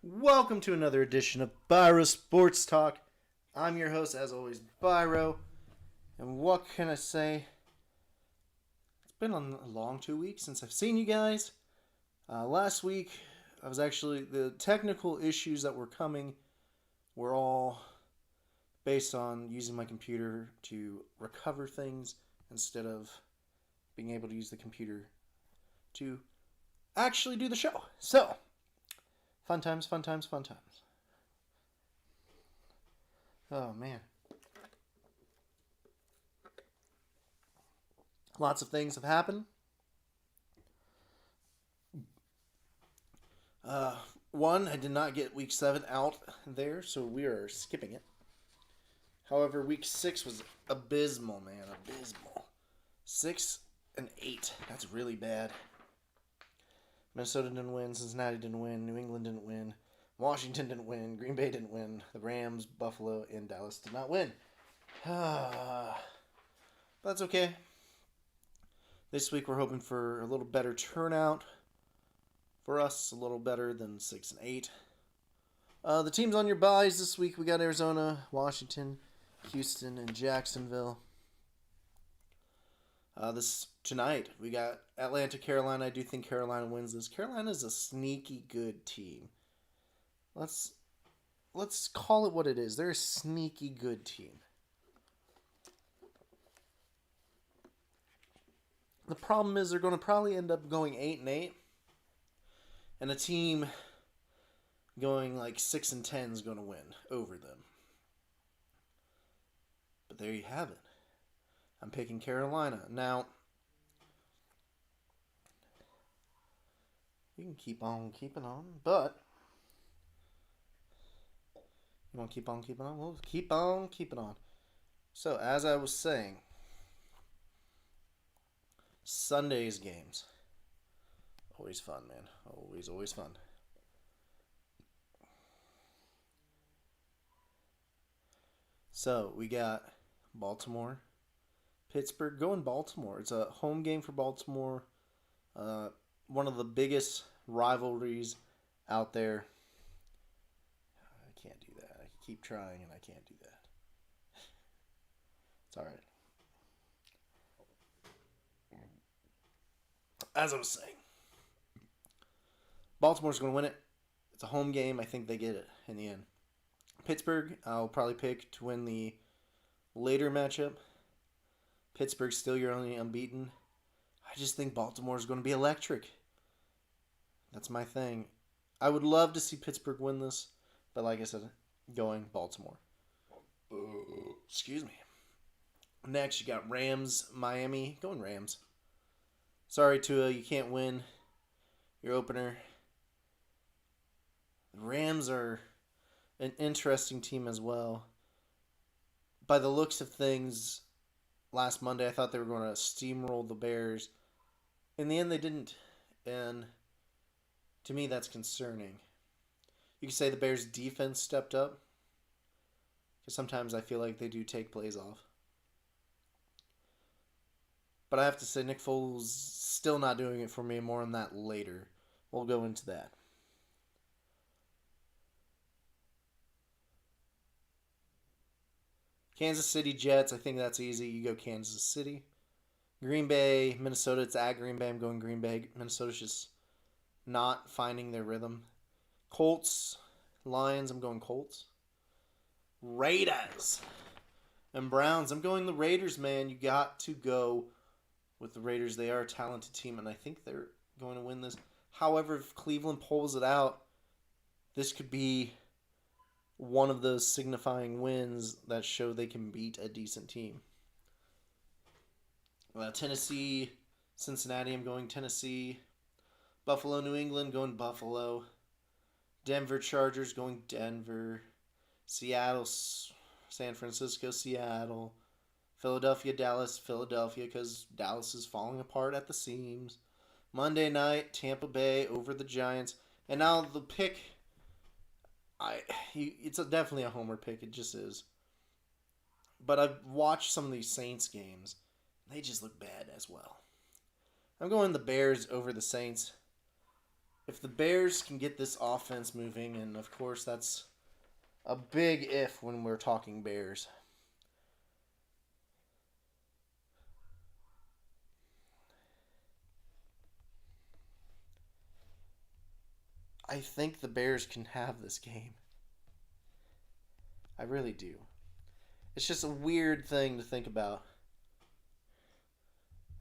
Welcome to another edition of Biro Sports Talk. I'm your host, as always, Biro. And what can I say? It's been a long 2 weeks since I've seen you guys. Last week, the technical issues that were coming were all based on using my computer to recover things instead of being able to use the computer to actually do the show. So, fun times, fun times, fun times. Oh, man. Lots of things have happened. One, I did not get week 7 out there, so we are skipping it. However, week 6 was abysmal, man. Abysmal. 6 and 8. That's really bad. Minnesota didn't win. Cincinnati didn't win. New England didn't win. Washington didn't win. Green Bay didn't win. The Rams, Buffalo, and Dallas did not win. But that's okay. This week we're hoping for a little better turnout for us, a little better than 6 and 8. The teams on your buys this week, we got Arizona, Washington, Houston, and Jacksonville. Tonight we got Atlanta, Carolina. I do think Carolina wins this. Carolina's a sneaky good team. Let's call it what it is. They're a sneaky good team. The problem is they're going to probably end up going 8 and 8, and a team going like 6 and 10 is going to win over them. But there you have it. I'm picking Carolina. Now, you can keep on keeping on, but you want to keep on keeping on? We'll keep on keeping on. So, as I was saying, Sunday's games. Always fun, man. Always fun. So, we got Baltimore, Pittsburgh. Going Baltimore. It's a home game for Baltimore. One of the biggest rivalries out there. I can't do that. I keep trying and I can't do that. It's alright. As I was saying, Baltimore's going to win it. It's a home game. I think they get it in the end. Pittsburgh, I'll probably pick to win the later matchup. Pittsburgh's still your only unbeaten. I just think Baltimore's going to be electric. That's my thing. I would love to see Pittsburgh win this, but like I said, going Baltimore. Excuse me. Next, you got Rams, Miami. Going Rams. Sorry, Tua, you can't win your opener. The Rams are an interesting team as well. By the looks of things, last Monday I thought they were going to steamroll the Bears. In the end, they didn't. And to me, that's concerning. You could say the Bears' defense stepped up, because sometimes I feel like they do take plays off. But I have to say, Nick Foles still not doing it for me. More on that later. We'll go into that. Kansas City Jets, I think that's easy. You go Kansas City. Green Bay, Minnesota, it's at Green Bay. I'm going Green Bay. Minnesota's just not finding their rhythm. Colts, Lions, I'm going Colts. Raiders and Browns, I'm going the Raiders, man. You got to go with the Raiders. They are a talented team, and I think they're going to win this. However, if Cleveland pulls it out, this could be one of those signifying wins that show they can beat a decent team. Tennessee, Cincinnati, I'm going Tennessee. Buffalo, New England, going Buffalo. Denver Chargers, going Denver. Seattle, San Francisco, Seattle. Philadelphia, Dallas, Philadelphia, because Dallas is falling apart at the seams. Monday night, Tampa Bay over the Giants. And now the pick, it's definitely a homer pick. It just is. But I've watched some of these Saints games. They just look bad as well. I'm going the Bears over the Saints. if the Bears can get this offense moving, and of course that's a big if when we're talking Bears. I think the Bears can have this game. I really do. It's just a weird thing to think about.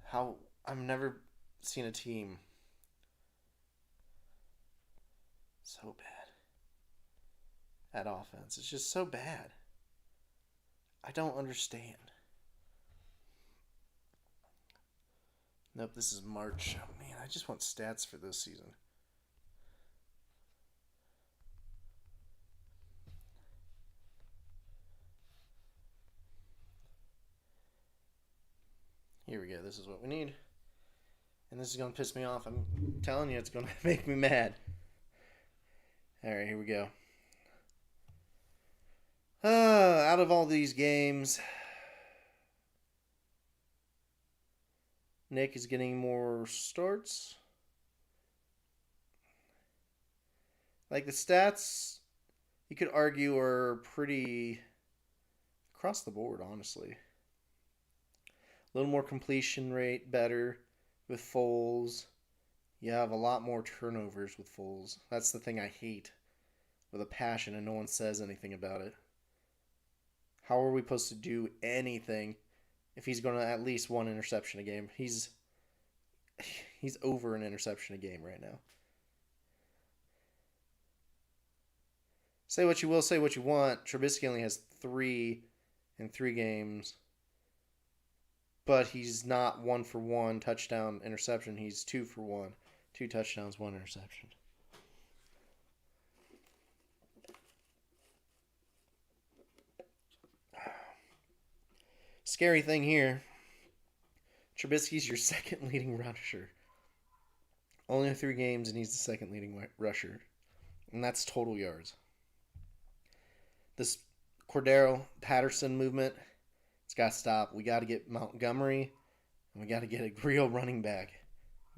How I've never seen a team so bad at offense. It's just so bad. I don't understand. Nope, this is March. Oh man, I just want stats for this season. Here we go. This is what we need. And this is going to piss me off. I'm telling you, it's going to make me mad. Alright, here we go. Out of all these games, Nick is getting more starts. Like, the stats, you could argue, are pretty across the board, honestly. A little more completion rate, better with Foles. You have a lot more turnovers with Foles. That's the thing I hate with a passion, and no one says anything about it. How are we supposed to do anything if he's going to at least one interception a game? He's over an interception a game right now. Say what you will, say what you want. Trubisky only has 3 in 3 games. But he's not 1 for 1 touchdown interception. He's 2 for 1. 2 touchdowns, 1 interception. Scary thing here. Trubisky's your second leading rusher. Only 3 games and he's the second leading rusher. And that's total yards. This Cordero Patterson movement, it's got to stop. We got to get Montgomery, and we got to get a real running back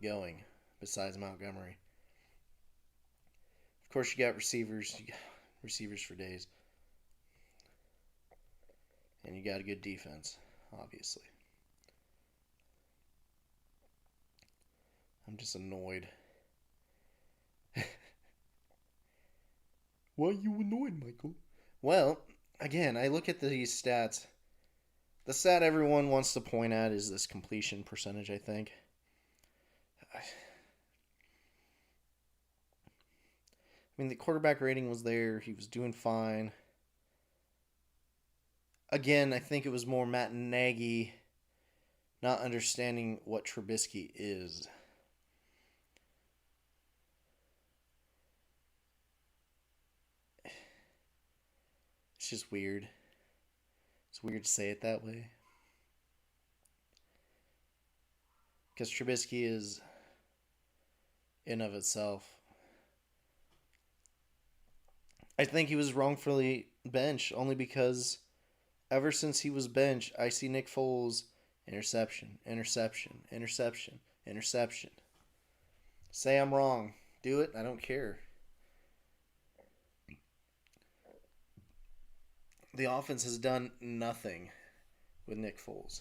going besides Montgomery. Of course, you got receivers. You got receivers for days. And you got a good defense, obviously. I'm just annoyed. Why are you annoyed, Michael? Well, again, I look at these stats. The stat everyone wants to point at is this completion percentage, I think. I mean, the quarterback rating was there. He was doing fine. Again, I think it was more Matt Nagy not understanding what Trubisky is. It's just weird. It's weird to say it that way. Because Trubisky is, in of itself, I think he was wrongfully benched only because ever since he was benched, I see Nick Foles interception, interception, interception, interception. Say I'm wrong. Do it. I don't care. The offense has done nothing with Nick Foles.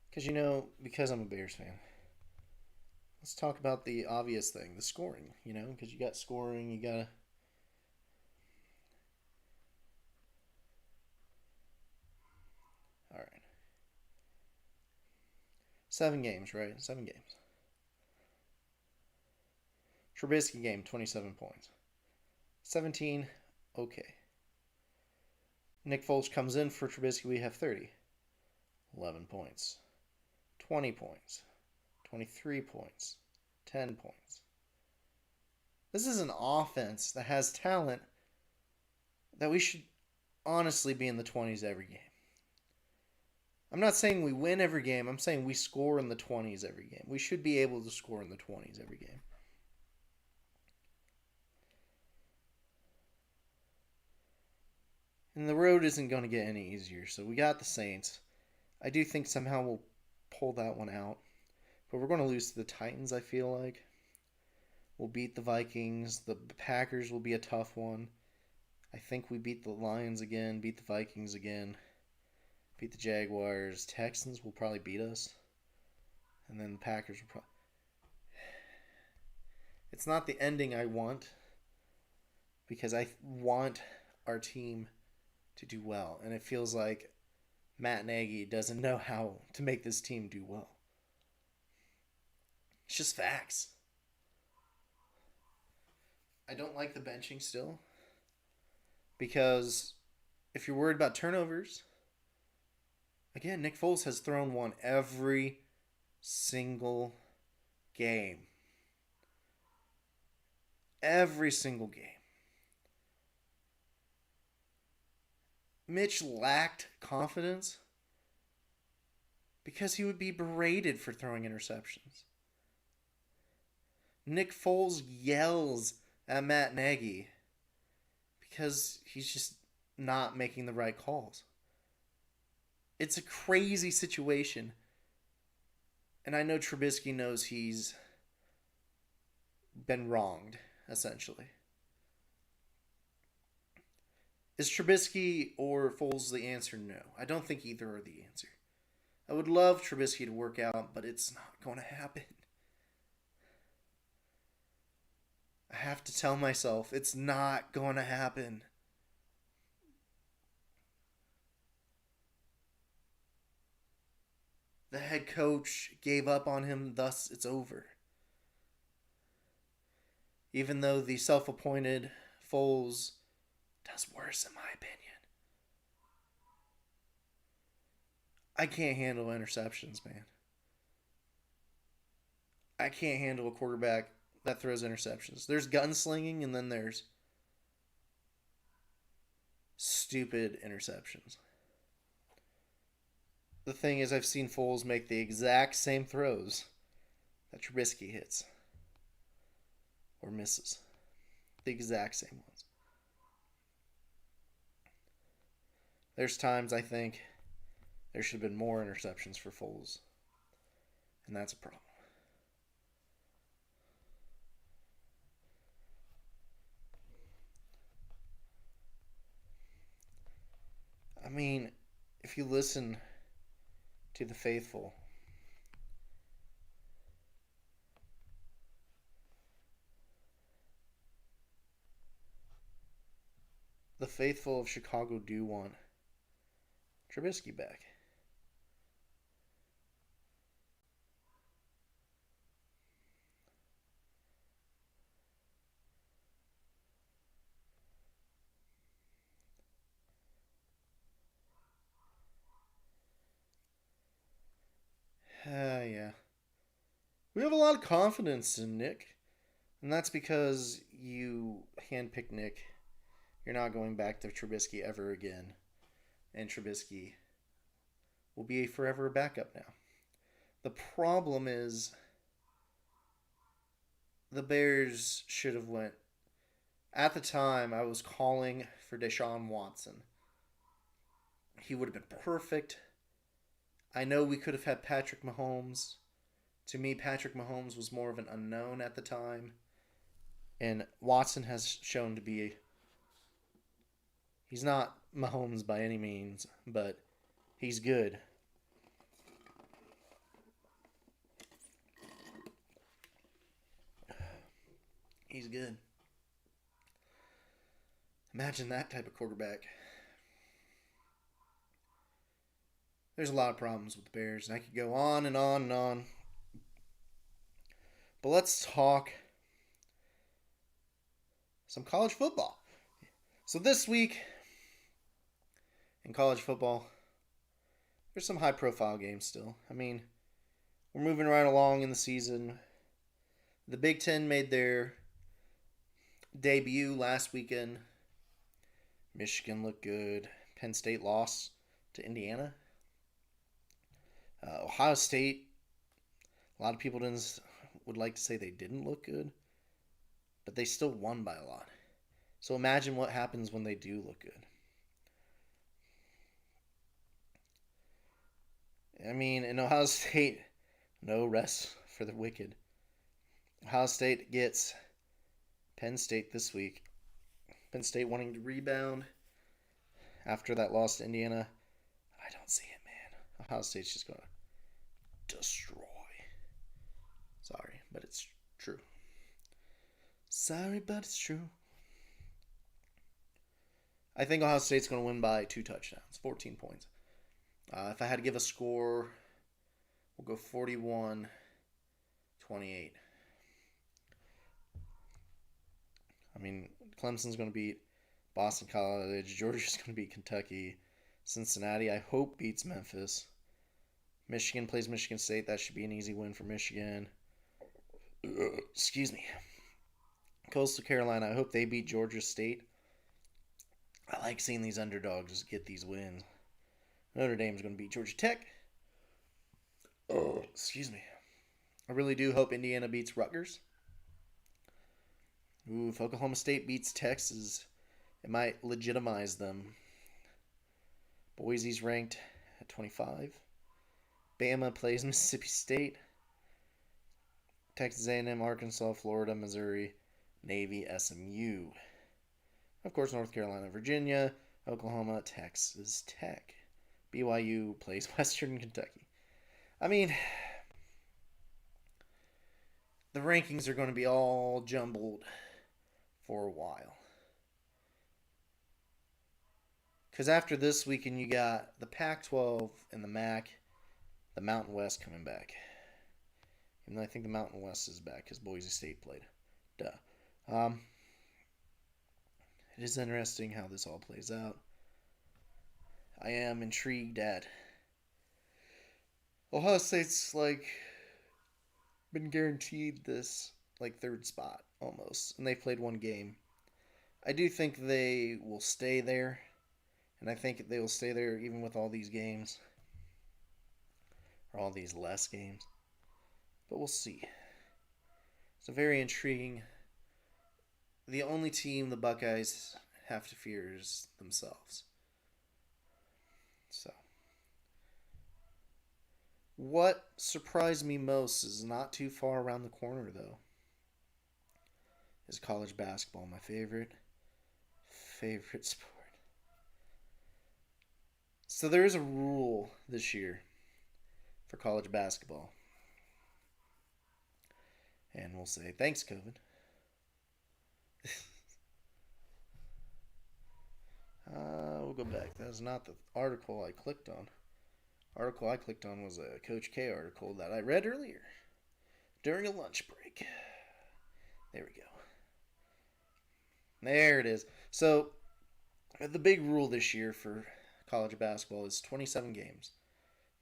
Because I'm a Bears fan. Let's talk about the obvious thing, the scoring, because you got scoring, you got to... All right. 7 games, right? 7 games. Trubisky game, 27 points. 17, okay. Nick Foles comes in for Trubisky, we have 30. 11 points. 20 points. 23 points. 10 points. This is an offense that has talent that we should honestly be in the 20s every game. I'm not saying we win every game. I'm saying we score in the 20s every game. We should be able to score in the 20s every game. And the road isn't going to get any easier. So we got the Saints. I do think somehow we'll pull that one out. But we're going to lose to the Titans, I feel like. We'll beat the Vikings. The Packers will be a tough one. I think we beat the Lions again, beat the Vikings again, beat the Jaguars. Texans will probably beat us. And then the Packers will probably... It's not the ending I want because I want our team to do well. And it feels like Matt Nagy doesn't know how to make this team do well. It's just facts. I don't like the benching still because if you're worried about turnovers, again, Nick Foles has thrown one every single game. Every single game. Mitch lacked confidence because he would be berated for throwing interceptions. Nick Foles yells at Matt Nagy because he's just not making the right calls. It's a crazy situation. And I know Trubisky knows he's been wronged, essentially. Is Trubisky or Foles the answer? No. I don't think either are the answer. I would love Trubisky to work out, but it's not going to happen. I have to tell myself it's not going to happen. The head coach gave up on him, thus it's over. Even though the self-appointed Foles does worse, in my opinion. I can't handle interceptions, man. I can't handle a quarterback that throws interceptions. There's gunslinging and then there's stupid interceptions. The thing is, I've seen Foles make the exact same throws that Trubisky hits or misses. The exact same ones. There's times I think there should have been more interceptions for Foles. And that's a problem. I mean, if you listen to the faithful, the faithful of Chicago do want Trubisky back. Yeah. We have a lot of confidence in Nick. And that's because you handpicked Nick. You're not going back to Trubisky ever again. And Trubisky will be forever a backup now. The problem is the Bears should have went. At the time, I was calling for Deshaun Watson. He would have been perfect. I know we could have had Patrick Mahomes. To me, Patrick Mahomes was more of an unknown at the time. And Watson has shown to be... He's not Mahomes by any means, but he's good. He's good. Imagine that type of quarterback. There's a lot of problems with the Bears, and I could go on and on and on. But let's talk some college football. So this week in college football, there's some high-profile games still. I mean, we're moving right along in the season. The Big Ten made their debut last weekend. Michigan looked good. Penn State lost to Indiana. Ohio State, a lot of people would like to say they didn't look good, but they still won by a lot. So imagine what happens when they do look good. I mean, in Ohio State, no rest for the wicked. Ohio State gets Penn State this week. Penn State wanting to rebound after that loss to Indiana. I don't see it, man. Ohio State's just going to destroy. Sorry, but it's true. Sorry, but it's true. I think Ohio State's going to win by 2 touchdowns, 14 points. If I had to give a score, we'll go 41-28. I mean, Clemson's going to beat Boston College. Georgia's going to beat Kentucky. Cincinnati, I hope, beats Memphis. Michigan plays Michigan State. That should be an easy win for Michigan. Excuse me. Coastal Carolina, I hope they beat Georgia State. I like seeing these underdogs get these wins. Notre Dame's going to beat Georgia Tech. Excuse me. I really do hope Indiana beats Rutgers. If Oklahoma State beats Texas, it might legitimize them. Boise's ranked at 25. Bama plays Mississippi State. Texas A&M, Arkansas, Florida, Missouri, Navy, SMU. Of course, North Carolina, Virginia, Oklahoma, Texas Tech. BYU plays Western Kentucky. I mean, the rankings are going to be all jumbled for a while. Because after this weekend, you got the Pac-12 and the MAC, the Mountain West coming back. Even though I think the Mountain West is back because Boise State played. Duh. It is interesting how this all plays out. I am intrigued at Ohio State's been guaranteed this third spot almost, and they played one game. I do think they will stay there, and I think they will stay there even with all these games, or all these less games. But we'll see. It's a very intriguing. The only team the Buckeyes have to fear is themselves. So, what surprised me most is not too far around the corner, though. Is college basketball, my favorite sport. So there is a rule this year for college basketball. And we'll say, thanks, COVID. We'll go back. That is not the article I clicked on. Article I clicked on was a Coach K article that I read earlier during a lunch break. There we go. There it is. So, the big rule this year for college basketball is 27 games.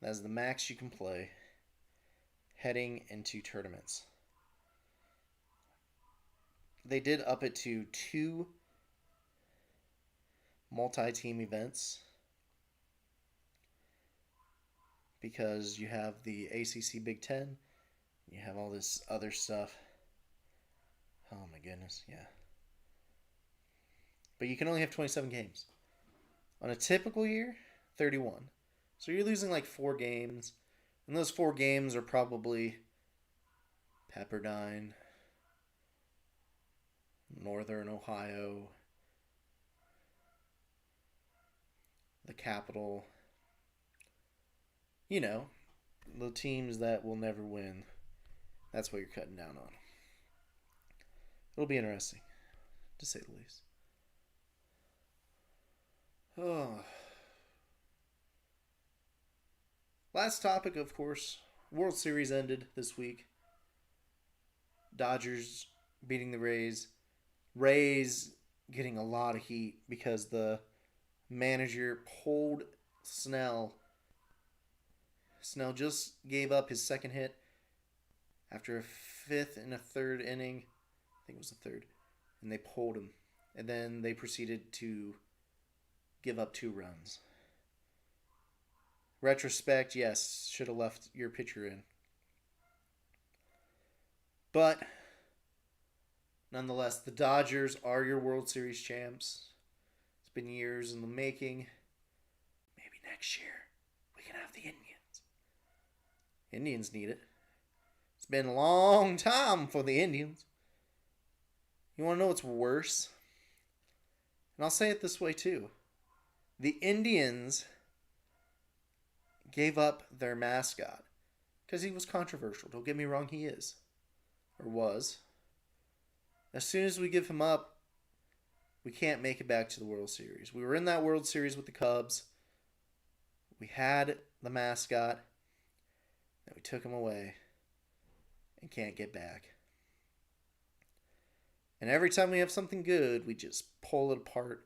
That is the max you can play heading into tournaments. They did up it to 2 multi-team events because you have the ACC Big Ten, you have all this other stuff. Oh my goodness, yeah. But you can only have 27 games. On a typical year, 31. So you're losing 4 games, and those 4 games are probably Pepperdine, Northern Ohio, the Capital. You know, the teams that will never win. That's what you're cutting down on. It'll be interesting, to say the least. Oh. Last topic, of course. World Series ended this week. Dodgers beating the Rays. Rays getting a lot of heat because the manager pulled Snell. Snell just gave up his second hit after a 5th and a 3rd inning. I think it was the 3rd. And they pulled him. And then they proceeded to give up 2 runs. Retrospect, yes, should have left your pitcher in. But, nonetheless, the Dodgers are your World Series champs. It's been years in the making. Maybe next year we can have the Indians. Indians need it. It's been a long time for the Indians. You want to know what's worse? And I'll say it this way too. The Indians gave up their mascot because he was controversial. Don't get me wrong, he is. Or was. As soon as we give him up, we can't make it back to the World Series. We were in that World Series with the Cubs. We had the mascot. And we took him away. And can't get back. And every time we have something good, we just pull it apart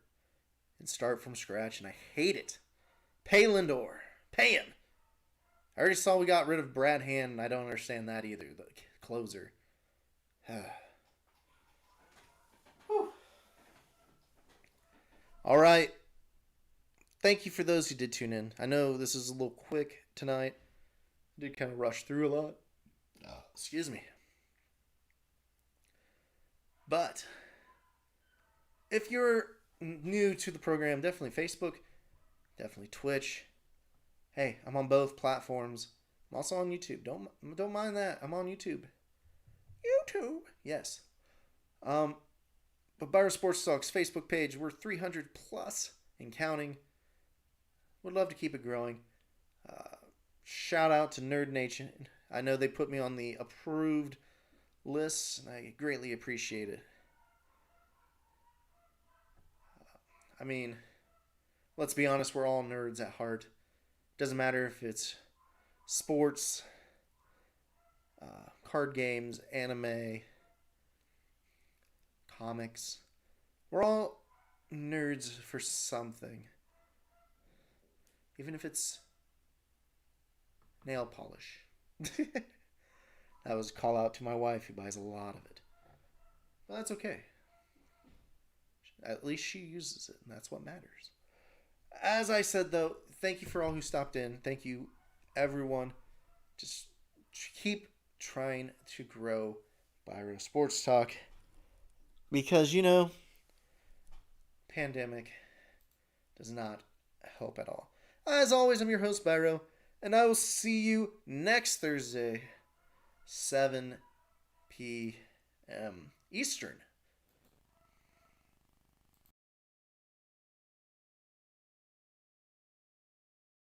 and start from scratch. And I hate it. Pay Lindor. Pay him. I already saw we got rid of Brad Hand, and I don't understand that either. The closer. All right. Thank you for those who did tune in. I know this is a little quick tonight. I did kind of rush through a lot. Excuse me. But if you're new to the program, definitely Facebook, definitely Twitch. Hey, I'm on both platforms. I'm also on YouTube. Don't mind that. I'm on YouTube. YouTube, yes. But Biro Sports Talk's Facebook page, we're 300 plus and counting. Would love to keep it growing. Shout out to Nerd Nation. I know they put me on the approved lists, and I greatly appreciate it. I mean, let's be honest, we're all nerds at heart. Doesn't matter if it's sports, card games, anime, comics. We're all nerds for something. Even if it's nail polish. That was a call out to my wife who buys a lot of it. But that's okay. At least she uses it, and that's what matters. As I said, though, thank you for all who stopped in. Thank you, everyone. Just keep trying to grow Biro Sports Talk. Because, pandemic does not help at all. As always, I'm your host, Biro, and I will see you next Thursday, 7 p.m. Eastern.